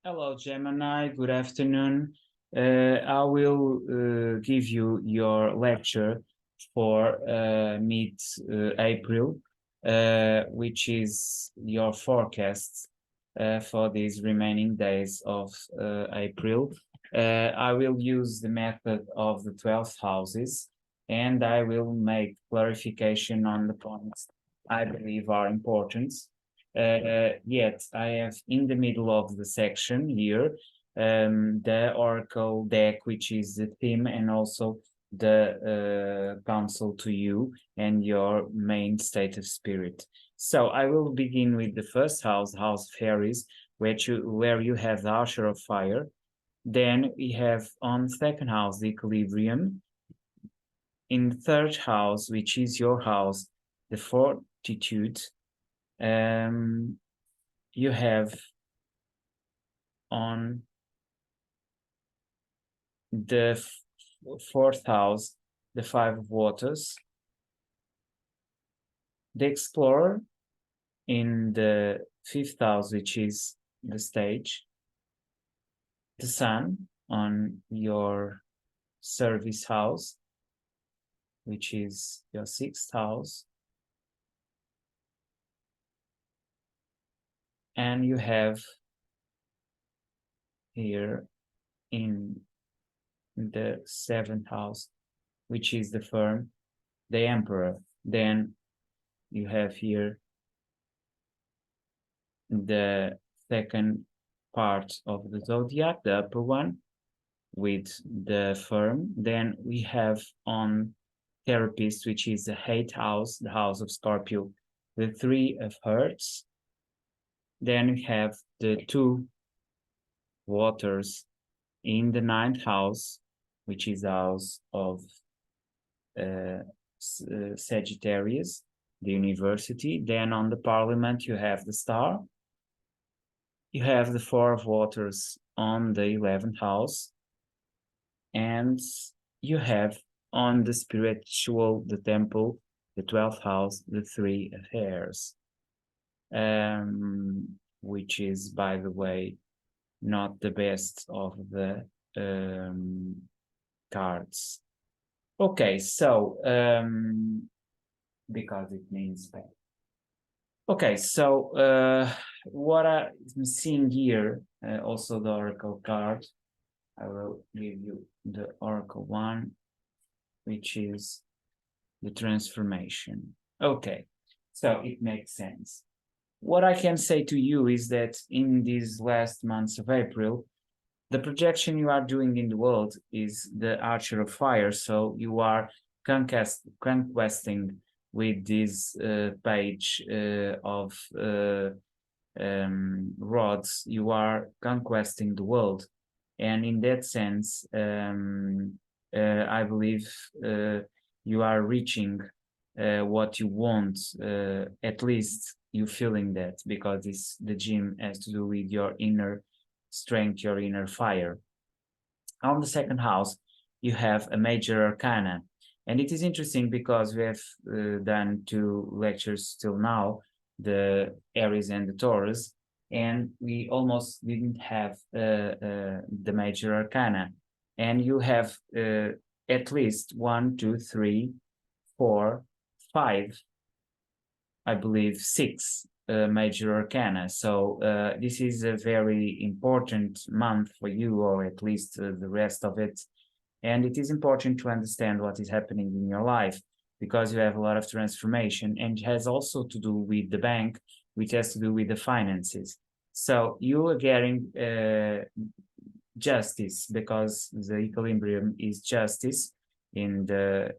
Hello, Gemini. Good afternoon. I will give you your lecture for mid-April, which is your forecast for these remaining days of April. I will use the method of the 12 houses, and I will make clarification on the points I believe are important. Yet I have in the middle of the section here the Oracle deck, which is the theme, and also the counsel to you and your main state of spirit. So I will begin with the first house, House of Aries, where you have the Archer of Fire. Then we have on second house the Equilibrium. In the third house, which is your house, the Fortitude. You have on the fourth house the Five of Waters, the Explorer in the fifth house, which is the stage, the Sun on your service house, which is your sixth house, and you have here in the seventh house, which is the firm, the Emperor. Then you have here the second part of the zodiac, the upper one, with the firm. Then we have on therapist, which is the eighth house, the house of Scorpio, the Three of Hearts. Then we have the two waters in the ninth house, which is the house of Sagittarius, the university. Then on the parliament, you have the star. You have the Four of Waters on the 11th house. And you have on the spiritual, the temple, the 12th house, the Three of Hairs, which is, by the way, not the best of the cards. Okay, so because it means bad. Okay, so what I'm seeing here, also the Oracle card, I will give you the Oracle one, which is the transformation. Okay, so it makes sense. What I can say to you is that in these last months of April, the projection you are doing in the world is the Archer of Fire. So you are conquesting with this page of rods, you are conquesting the world. And in that sense, I believe you are reaching what you want, at least you feeling that, because the gym has to do with your inner strength, your inner fire. On the second house, you have a major arcana. And it is interesting because we have done two lectures till now, the Aries and the Taurus, and we almost didn't have the major arcana. And you have at least 1, 2, 3, 4, 5, I believe 6 major arcana. So this is a very important month for you, or at least the rest of it. And it is important to understand what is happening in your life, because you have a lot of transformation, and it has also to do with the bank, which has to do with the finances. So you are getting justice, because the equilibrium is justice in the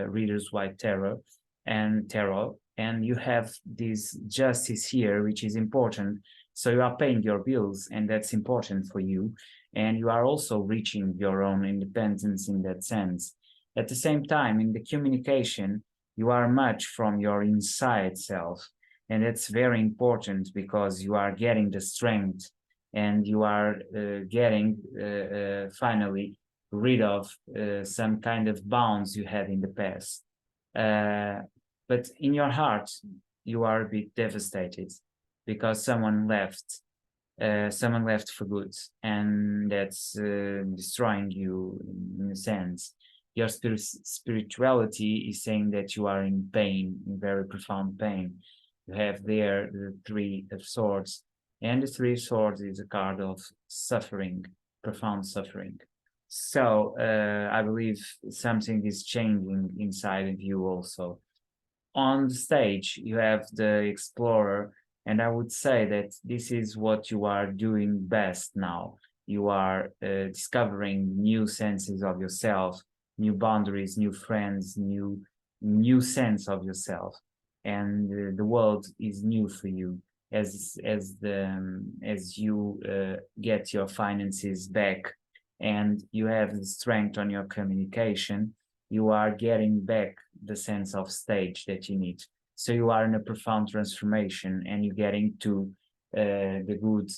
Reader's White Tarot, and you have this justice here, which is important. So you are paying your bills, and that's important for you. And you are also reaching your own independence in that sense. At the same time, in the communication, you are much from your inside self. And that's very important, because you are getting the strength, and you are getting finally rid of some kind of bounds you had in the past. But in your heart, you are a bit devastated because someone left someone left for good, and that's destroying you in a sense. Your spirituality is saying that you are in pain, in very profound pain. You have there the Three of Swords, and the Three of Swords is a card of suffering, profound suffering. So I believe something is changing inside of you also. On the stage, you have the Explorer, and I would say that this is what you are doing best now. You are discovering new senses of yourself, new boundaries, new friends, new sense of yourself, and the world is new for you as you get your finances back, and you have the strength on your communication. You are getting back the sense of stage that you need. So you are in a profound transformation, and you're getting to the good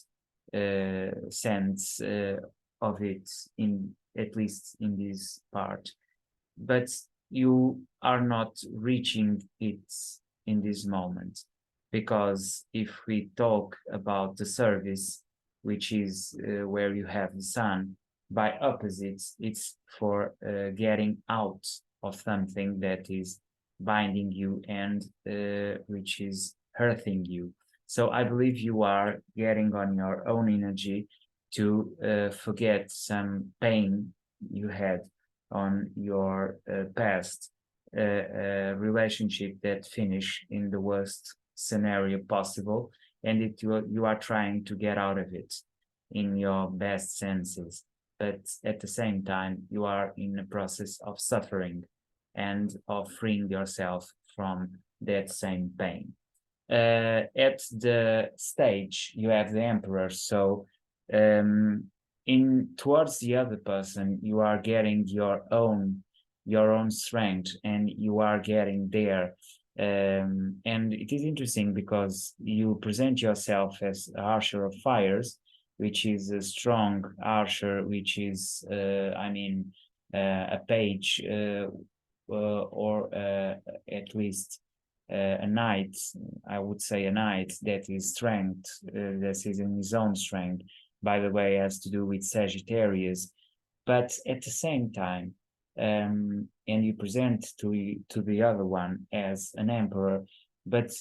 sense of it, in at least in this part. But you are not reaching it in this moment, because if we talk about the service, which is where you have the sun, by opposites, it's for getting out of something that is binding you and which is hurting you. So I believe you are getting on your own energy to forget some pain you had on your past relationship that finished in the worst scenario possible, and you are trying to get out of it in your best senses, but at the same time you are in a process of suffering and of freeing yourself from that same pain. At the stage, you have the Emperor. So in towards the other person, you are getting your own strength, and you are getting there. And it is interesting because you present yourself as Archer of Fires, which is a strong archer, which is, a page, or at least a knight. I would say a knight that is strength, that is in his own strength. By the way, has to do with Sagittarius, but at the same time, and you present to the other one as an emperor, but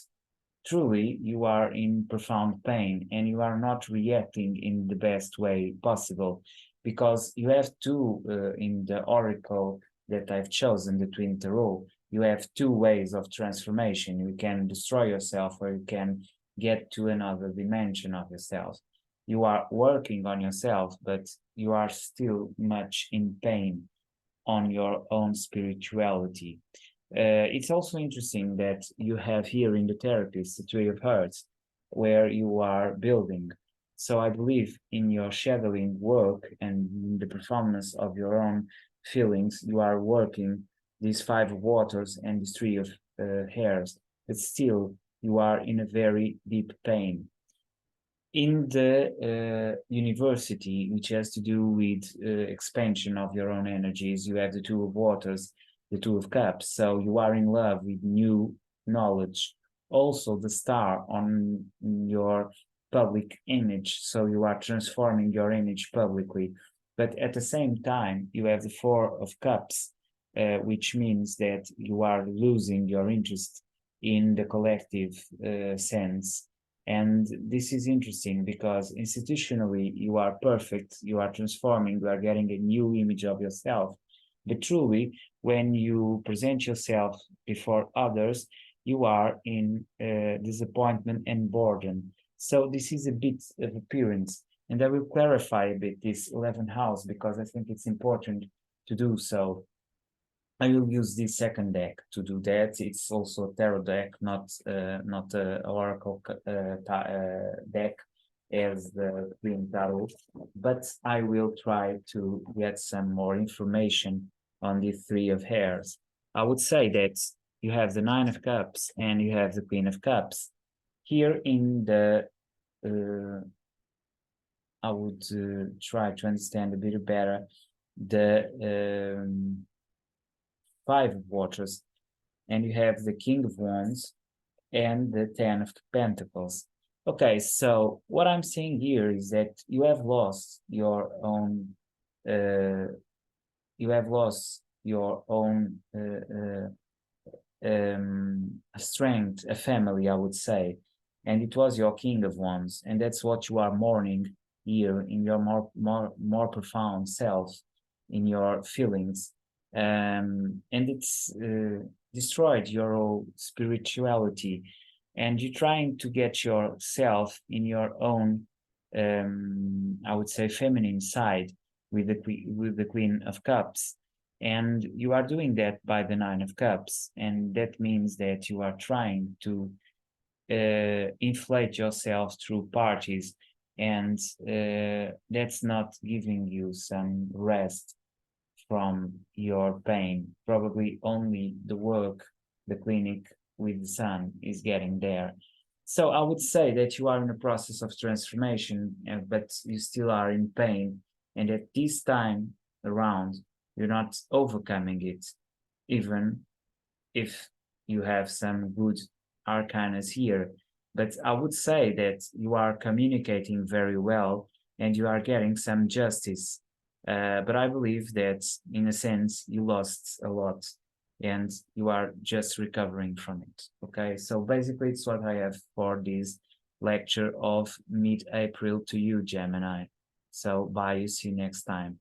truly you are in profound pain, and you are not reacting in the best way possible, because you have two in the oracle that I've chosen, the Twin Tarot, you have two ways of transformation. You can destroy yourself, or you can get to another dimension of yourself. You are working on yourself, but you are still much in pain on your own spirituality. It's also interesting that you have here in the therapist the Three of Hearts, where you are building. So I believe in your shadowing work and in the profoundness of your own feelings, you are working these Five of Waters and these Three of Hairs, but still you are in a very deep pain. In the university, which has to do with expansion of your own energies, you have the Two of Waters, the Two of Cups. So you are in love with new knowledge. Also, the Star on your public image. So you are transforming your image publicly. But at the same time, you have the Four of Cups, which means that you are losing your interest in the collective sense. And this is interesting because institutionally you are perfect, you are transforming, you are getting a new image of yourself. But truly, when you present yourself before others, you are in disappointment and boredom. So this is a bit of appearance. And I will clarify a bit this 11th house, because I think it's important to do so. I will use the second deck to do that. It's also a tarot deck, not a oracle deck as the Queen Tarot, but I will try to get some more information on the Three of Hairs. I would say that you have the Nine of Cups and you have the Queen of Cups. Here in the, I would try to understand a bit better the Five of Waters, and you have the King of Wands and the Ten of Pentacles. Okay, so what I'm saying here is that you have lost your own, uh, strength, a family, I would say, and it was your king of wands, and that's what you are mourning here in your more profound self, in your feelings, and it's destroyed your whole spirituality, and you're trying to get yourself in your own, I would say, feminine side with the Queen of Cups, and you are doing that by the Nine of Cups. And that means that you are trying to inflate yourself through parties. And that's not giving you some rest from your pain. Probably only the work, the clinic with the sun is getting there. So I would say that you are in a process of transformation, but you still are in pain. And at this time around, you're not overcoming it, even if you have some good arcanas here. But I would say that you are communicating very well and you are getting some justice. But I believe that in a sense you lost a lot and you are just recovering from it. Okay, so basically it's what I have for this lecture of mid-April to you, Gemini. So bye, see you next time.